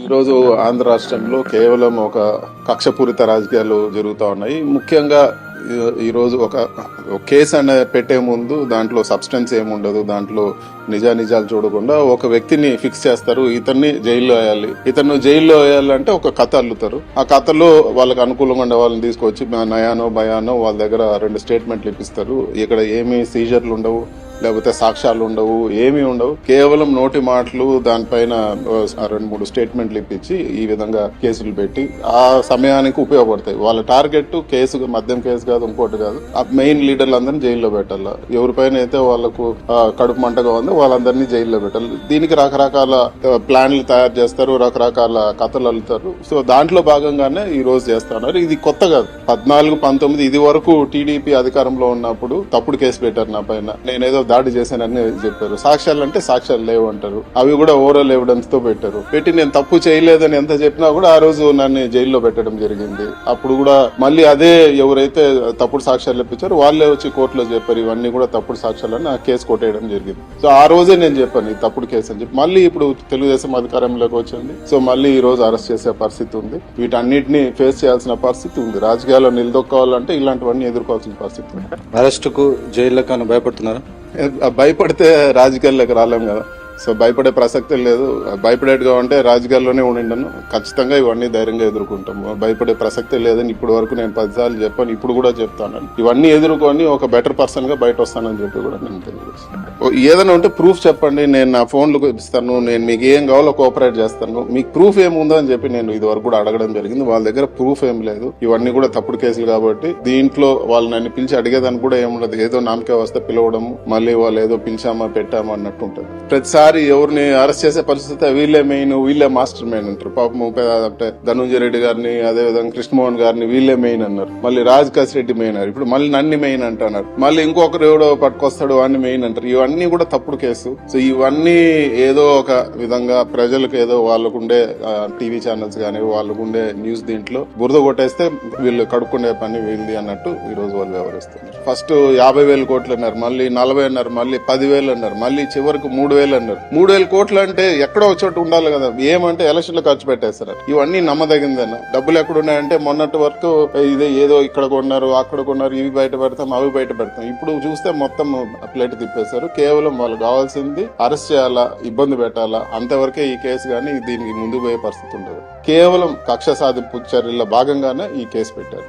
ఈరోజు ఆంధ్ర రాష్ట్రంలో కేవలం ఒక కక్షపూరిత రాజకీయాలు జరుగుతూ ఉన్నాయి. ముఖ్యంగా ఈరోజు ఒక కేసు అనే పెట్టే ముందు దాంట్లో సబ్స్టెన్స్ ఏముండదు, దాంట్లో నిజాలు చూడకుండా ఒక వ్యక్తిని ఫిక్స్ చేస్తారు, ఇతన్ని జైల్లో వేయాలి. ఇతను జైల్లో వేయాలంటే ఒక కథ అల్లుతారు. ఆ కథలో వాళ్ళకి అనుకూలంగా ఉండే వాళ్ళని తీసుకొచ్చి నయానో భయానో వాళ్ళ దగ్గర 2 స్టేట్మెంట్లు ఇప్పిస్తారు. ఇక్కడ ఏమీ సీజర్లు ఉండవు, లేకపోతే సాక్ష్యాలు ఉండవు, ఏమీ ఉండవు. కేవలం నోటి మాటలు, దానిపైన 2-3 స్టేట్మెంట్లు ఇప్పించి ఈ విధంగా కేసులు పెట్టి ఆ సమయానికి ఉపయోగపడతాయి. వాళ్ళ టార్గెట్ కేసు మద్యం కేసు కాదు, ఇంకోటి కాదు, ఆ మెయిన్ లీడర్లందరినీ జైల్లో పెట్టాలి. ఎవరిపైన అయితే వాళ్ళకు కడుపు మంటగా ఉందో వాళ్ళందరినీ జైల్లో పెట్టాలి. దీనికి రకరకాల ప్లాన్లు తయారు చేస్తారు, రకరకాల కథలు అల్లుతారు. సో దాంట్లో భాగంగానే ఈ రోజు చేస్తున్నారు. ఇది కొత్త కాదు. 14-19 ఇది వరకు టీడీపీ అధికారంలో ఉన్నప్పుడు తప్పుడు కేసు పెట్టారు నా పైన, నేనేదో దాడి చేశానని చెప్పారు. సాక్ష్యాలు అంటే సాక్ష్యాలు లేవు అంటారు. అవి కూడా ఓవరాల్ ఎవిడెన్స్ తో పెట్టారు. పెట్టి నేను తప్పు చేయలేదని ఎంత చెప్పినా కూడా ఆ రోజు నన్ను జైల్లో పెట్టడం జరిగింది. అప్పుడు కూడా మళ్ళీ అదే ఎవరైతే తప్పుడు సాక్ష్యాలు ఇప్పించారో వాళ్ళే వచ్చి కోర్టులో చెప్పారు ఇవన్నీ కూడా తప్పుడు సాక్ష్యాలని, ఆ కేసు కొట్టేయడం జరిగింది. సో ఆ రోజే నేను చెప్పాను ఇది తప్పుడు కేసు అని చెప్పి. మళ్ళీ ఇప్పుడు తెలుగుదేశం అధికారంలోకి వచ్చింది. సో మళ్ళీ ఈ రోజు అరెస్ట్ చేసే పరిస్థితి ఉంది. వీటన్నిటిని ఫేస్ చేయాల్సిన పరిస్థితి ఉంది. రాజకీయాల్లో నిలదొక్కాలంటే ఇలాంటివన్నీ ఎదుర్కోవాల్సిన పరిస్థితి ఉంది. అరెస్ట్ కు జైల్లో భయపడుతున్నారా? భయపడితే రాజకీయాల్లోకి రాలేం కదా. సో భయపడే ప్రసక్తే లేదు. భయపడేట్టుగా ఉంటే రాజకీయాల్లోనే ఉండిండను. ఖచ్చితంగా ఇవన్నీ ధైర్యంగా ఎదుర్కొంటాము. భయపడే ప్రసక్తే లేదని ఇప్పటి వరకు నేను 10 సార్లు చెప్పాను, ఇప్పుడు కూడా చెప్తాను. ఇవన్నీ ఎదుర్కొని ఒక బెటర్ పర్సన్ గా బయట వస్తానని చెప్పి కూడా నేను తెలియజేస్తాను. ఏదైనా ఉంటే ప్రూఫ్ చెప్పండి, నేను నా ఫోన్లు ఇస్తాను, నేను మీకు ఏం కావాలో కోఆపరేట్ చేస్తాను. మీకు ప్రూఫ్ ఏముందో అని చెప్పి నేను ఇది వరకు కూడా అడగడం జరిగింది. వాళ్ళ దగ్గర ప్రూఫ్ ఏం లేదు. ఇవన్నీ కూడా తప్పుడు కేసులు కాబట్టి దీంట్లో వాళ్ళు నన్ను పిలిచి అడిగేదాన్ని కూడా ఏముండదు. ఏదో నామకే వస్తే పిలవడము, మళ్ళీ వాళ్ళు ఏదో పిలిచామా పెట్టామా అన్నట్టు ఉంటుంది. ప్రతిసారి ఎవరిని అరెస్ట్ చేసే పరిస్థితి వీళ్ళే మెయిన్, వీళ్ళే మాస్టర్ మెయిన్ అంటారు. పాపం అంటే ధనుంజయ రెడ్డి గారిని, అదేవిధంగా కృష్ణమోహన్ గారిని వీళ్ళే మెయిన్ అన్నారు. మళ్ళీ రాజకాశ్ రెడ్డి మెయిన్ అన్నారు. ఇప్పుడు మళ్ళీ నన్ను మెయిన్ అంటున్నారు. మళ్ళీ ఇంకొకరు ఎవడో పట్టుకొస్తాడు వాడిని మెయిన్ అంటారు. ఇవన్నీ కూడా తప్పుడు కేసు. సో ఇవన్నీ ఏదో ఒక విధంగా ప్రజలకు ఏదో వాళ్ళకుండే టీవీ ఛానల్స్ గానీ వాళ్ళకుండే న్యూస్ దీంట్లో బురద కొట్టేస్తే వీళ్ళు కడుక్కునే పని వీళ్ళది అన్నట్టు ఈ రోజు వాళ్ళు వ్యవహరిస్తున్నారు. ఫస్ట్ 50,000 కోట్లు అన్నారు, మళ్ళీ 40 అన్నారు, మళ్ళీ 10,000 అన్నారు, మళ్ళీ చివరికి 3,000 అన్నారు. 3,000 కోట్లు అంటే ఎక్కడో చోట ఉండాలి కదా. ఏమంటే ఎలక్షన్ లో ఖర్చు పెట్టేస్తారు. ఇవన్నీ నమ్మదగిందన్న. డబ్బులు ఎక్కడున్నాయంటే మొన్నటి వరకు ఇదే ఏదో ఇక్కడ కొన్నారు, అక్కడ కొన్నారు, ఇవి బయట పెడతాం, అవి బయట పెడతాం. ఇప్పుడు చూస్తే మొత్తం ప్లేట్ తిప్పేశారు. కేవలం వాళ్ళు కావాల్సింది అరెస్ట్ చేయాలా, ఇబ్బంది పెట్టాలా, అంతవరకే ఈ కేసు గానీ దీనికి ముందు పోయే పరిస్థితి ఉండదు. కేవలం కక్ష సాధింపు చర్యల్లో భాగంగానే ఈ కేసు పెట్టారు.